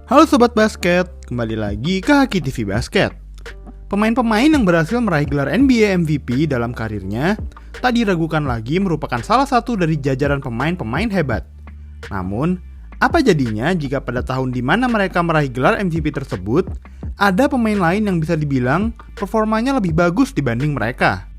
Halo Sobat Basket, kembali lagi ke Haki TV Basket. Pemain-pemain yang berhasil meraih gelar NBA MVP dalam karirnya tak diragukan lagi merupakan salah satu dari jajaran pemain-pemain hebat. Namun, apa jadinya jika pada tahun di mana mereka meraih gelar MVP tersebut, ada pemain lain yang bisa dibilang performanya lebih bagus dibanding mereka?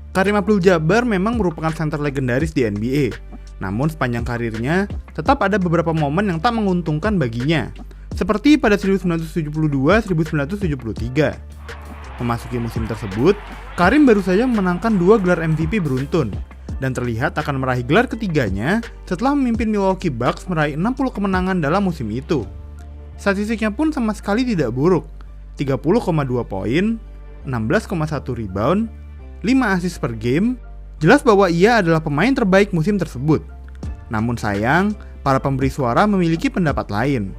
Kareem Abdul-Jabbar memang merupakan center legendaris di NBA. Namun sepanjang karirnya, tetap ada beberapa momen yang tak menguntungkan baginya, seperti pada 1972-1973. Memasuki musim tersebut, Kareem baru saja memenangkan 2 gelar MVP beruntun, dan terlihat akan meraih gelar ketiganya setelah memimpin Milwaukee Bucks meraih 60 kemenangan dalam musim itu. Statistiknya pun sama sekali tidak buruk, 30,2 poin, 16,1 rebound, 5 assist per game. Jelas bahwa ia adalah pemain terbaik musim tersebut. Namun sayang, para pemberi suara memiliki pendapat lain.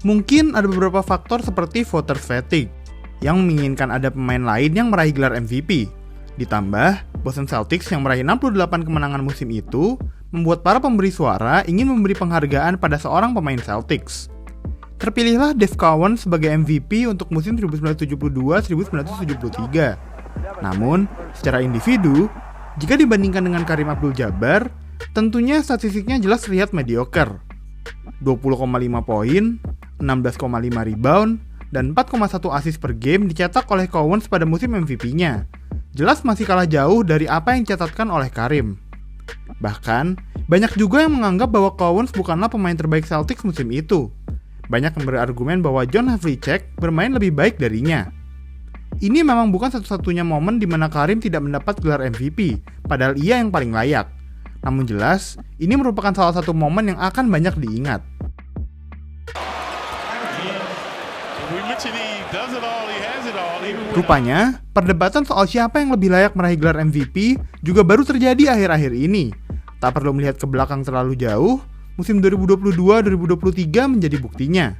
Mungkin ada beberapa faktor seperti voter fatigue, yang menginginkan ada pemain lain yang meraih gelar MVP. Ditambah, Boston Celtics yang meraih 68 kemenangan musim itu, membuat para pemberi suara ingin memberi penghargaan pada seorang pemain Celtics. Terpilihlah Dave Cowens sebagai MVP untuk musim 1972-1973. Namun, secara individu, jika dibandingkan dengan Kareem Abdul-Jabbar, tentunya statistiknya jelas terlihat mediocre. 20,5 poin, 16,5 rebound, dan 4,1 assist per game dicetak oleh Cowens pada musim MVP-nya. Jelas masih kalah jauh dari apa yang dicatatkan oleh Kareem. Bahkan, banyak juga yang menganggap bahwa Cowens bukanlah pemain terbaik Celtics musim itu. Banyak yang berargumen bahwa John Havlicek bermain lebih baik darinya. Ini memang bukan satu-satunya momen di mana Kareem tidak mendapat gelar MVP, padahal ia yang paling layak. Namun jelas, ini merupakan salah satu momen yang akan banyak diingat. Rupanya, perdebatan soal siapa yang lebih layak meraih gelar MVP juga baru terjadi akhir-akhir ini. Tak perlu melihat ke belakang terlalu jauh, musim 2022-2023 menjadi buktinya.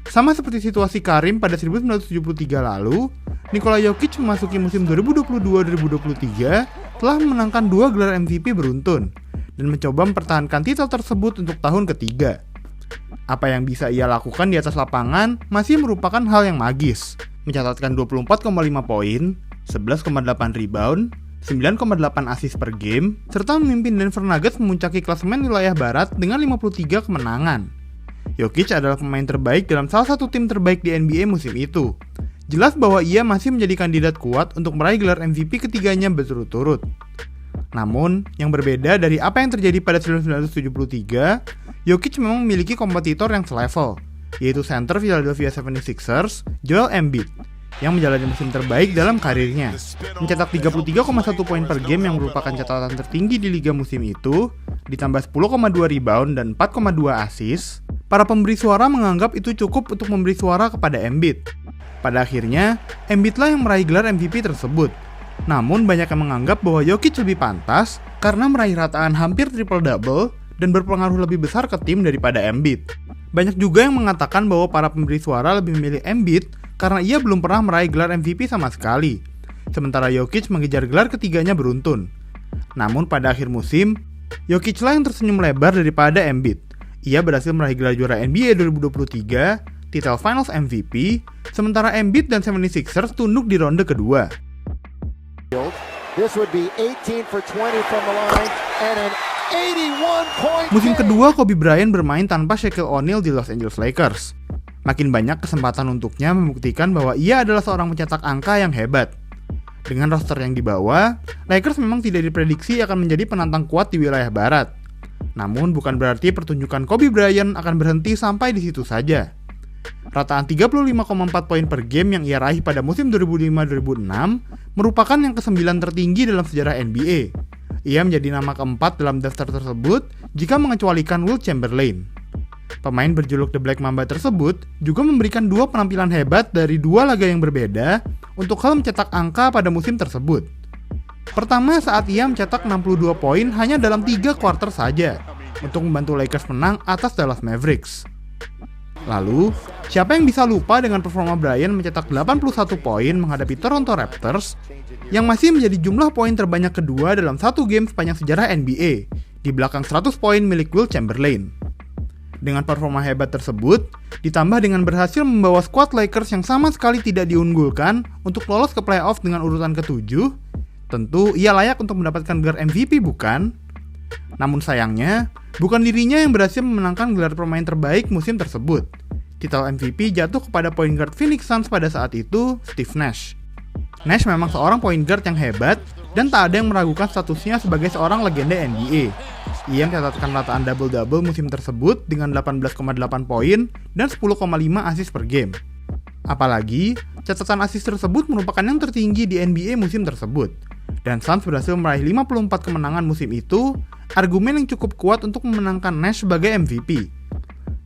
Sama seperti situasi Kareem pada 1973 lalu, Nikola Jokic memasuki musim 2022-2023 telah memenangkan 2 gelar MVP beruntun dan mencoba mempertahankan titel tersebut untuk tahun ketiga. Apa yang bisa ia lakukan di atas lapangan masih merupakan hal yang magis, mencatatkan 24,5 poin, 11,8 rebound, 9,8 assist per game, serta memimpin Denver Nuggets memuncaki klasemen wilayah barat dengan 53 kemenangan. Jokic adalah pemain terbaik dalam salah satu tim terbaik di NBA musim itu. Jelas bahwa ia masih menjadi kandidat kuat untuk meraih gelar MVP ketiganya berturut-turut. Namun, yang berbeda dari apa yang terjadi pada 1973, Jokic memang memiliki kompetitor yang selevel, yaitu center Philadelphia 76ers, Joel Embiid, yang menjalani musim terbaik dalam karirnya. Mencetak 33,1 poin per game yang merupakan catatan tertinggi di liga musim itu, ditambah 10,2 rebound dan 4,2 assist, para pemberi suara menganggap itu cukup untuk memberi suara kepada Embiid. Pada akhirnya, Embiidlah yang meraih gelar MVP tersebut. Namun banyak yang menganggap bahwa Jokic lebih pantas karena meraih rataan hampir triple-double dan berpengaruh lebih besar ke tim daripada Embiid. Banyak juga yang mengatakan bahwa para pemberi suara lebih memilih Embiid karena ia belum pernah meraih gelar MVP sama sekali. Sementara Jokic mengejar gelar ketiganya beruntun. Namun pada akhir musim, Jokiclah yang tersenyum lebar daripada Embiid. Ia berhasil meraih gelar juara NBA 2023, titel Finals MVP, sementara Embiid dan 76ers tunduk di ronde kedua. Musim kedua, Kobe Bryant bermain tanpa Shaquille O'Neal di Los Angeles Lakers. Makin banyak kesempatan untuknya membuktikan bahwa ia adalah seorang pencetak angka yang hebat. Dengan roster yang dibawa, Lakers memang tidak diprediksi akan menjadi penantang kuat di wilayah barat. Namun bukan berarti pertunjukan Kobe Bryant akan berhenti sampai di situ saja. Rataan 35,4 poin per game yang ia raih pada musim 2005-2006 merupakan yang ke-9 tertinggi dalam sejarah NBA. Ia menjadi nama keempat dalam daftar tersebut jika mengecualikan Wilt Chamberlain. Pemain berjuluk The Black Mamba tersebut juga memberikan 2 penampilan hebat dari 2 laga yang berbeda untuk hal mencetak angka pada musim tersebut. Pertama saat ia mencetak 62 poin hanya dalam 3 kuarter saja untuk membantu Lakers menang atas Dallas Mavericks. Lalu, siapa yang bisa lupa dengan performa Bryant mencetak 81 poin menghadapi Toronto Raptors yang masih menjadi jumlah poin terbanyak kedua dalam satu game sepanjang sejarah NBA, di belakang 100 poin milik Wilt Chamberlain. Dengan performa hebat tersebut, ditambah dengan berhasil membawa skuad Lakers yang sama sekali tidak diunggulkan untuk lolos ke playoff dengan urutan ke-7, tentu ia layak untuk mendapatkan gelar MVP, bukan? Namun sayangnya, bukan dirinya yang berhasil memenangkan gelar pemain terbaik musim tersebut. Titel MVP jatuh kepada point guard Phoenix Suns pada saat itu, Steve Nash. Nash memang seorang point guard yang hebat dan tak ada yang meragukan statusnya sebagai seorang legenda NBA. Ia mencatatkan rataan double-double musim tersebut dengan 18,8 poin dan 10,5 assist per game. Apalagi, catatan assist tersebut merupakan yang tertinggi di NBA musim tersebut. Dan Suns berhasil meraih 54 kemenangan musim itu, argumen yang cukup kuat untuk memenangkan Nash sebagai MVP.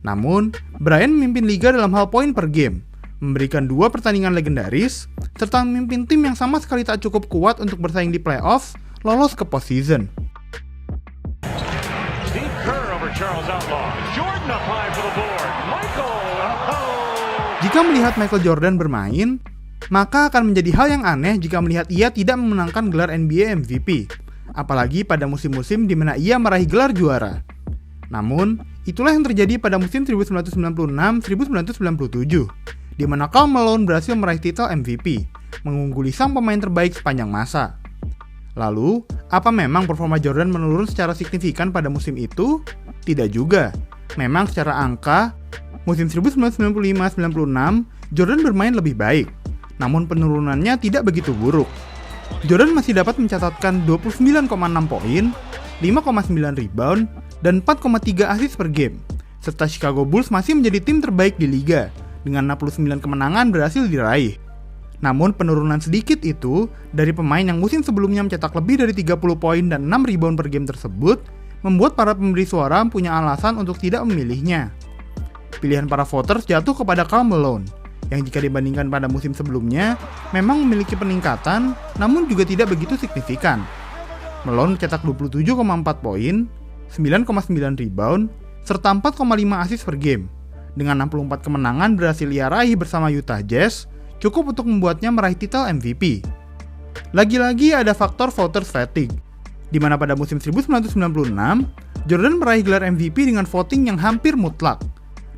Namun, Bryant memimpin liga dalam hal poin per game, memberikan 2 pertandingan legendaris, serta memimpin tim yang sama sekali tak cukup kuat untuk bersaing di playoffs, lolos ke postseason. Jika melihat Michael Jordan bermain, maka akan menjadi hal yang aneh jika melihat ia tidak memenangkan gelar NBA MVP, apalagi pada musim-musim di mana ia meraih gelar juara. Namun, itulah yang terjadi pada musim 1996-1997, di mana Karl Malone berhasil meraih titel MVP, mengungguli sang pemain terbaik sepanjang masa. Lalu, apa memang performa Jordan menurun secara signifikan pada musim itu? Tidak juga. Memang secara angka, musim 1995-96, Jordan bermain lebih baik. Namun penurunannya tidak begitu buruk. Jordan masih dapat mencatatkan 29,6 poin, 5,9 rebound, dan 4,3 assist per game. Serta Chicago Bulls masih menjadi tim terbaik di liga, dengan 69 kemenangan berhasil diraih. Namun penurunan sedikit itu dari pemain yang musim sebelumnya mencetak lebih dari 30 poin dan 6 rebound per game tersebut membuat para pemberi suara punya alasan untuk tidak memilihnya. Pilihan para voters jatuh kepada Karl Malone, yang jika dibandingkan pada musim sebelumnya memang memiliki peningkatan namun juga tidak begitu signifikan. Malone mencetak 27,4 poin, 9,9 rebound, serta 4,5 assist per game. Dengan 64 kemenangan berhasil ia raih bersama Utah Jazz, cukup untuk membuatnya meraih titel MVP. Lagi-lagi ada faktor voters fatigue, di mana pada musim 1996, Jordan meraih gelar MVP dengan voting yang hampir mutlak.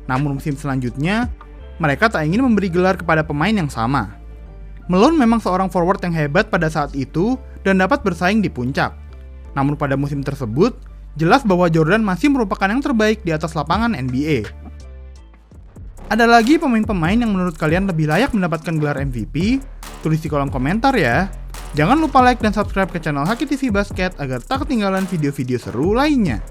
Namun musim selanjutnya, mereka tak ingin memberi gelar kepada pemain yang sama. Malone memang seorang forward yang hebat pada saat itu dan dapat bersaing di puncak. Namun pada musim tersebut, jelas bahwa Jordan masih merupakan yang terbaik di atas lapangan NBA. Ada lagi pemain-pemain yang menurut kalian lebih layak mendapatkan gelar MVP? Tulis di kolom komentar ya. Jangan lupa like dan subscribe ke channel Haki TV Basket agar tak ketinggalan video-video seru lainnya.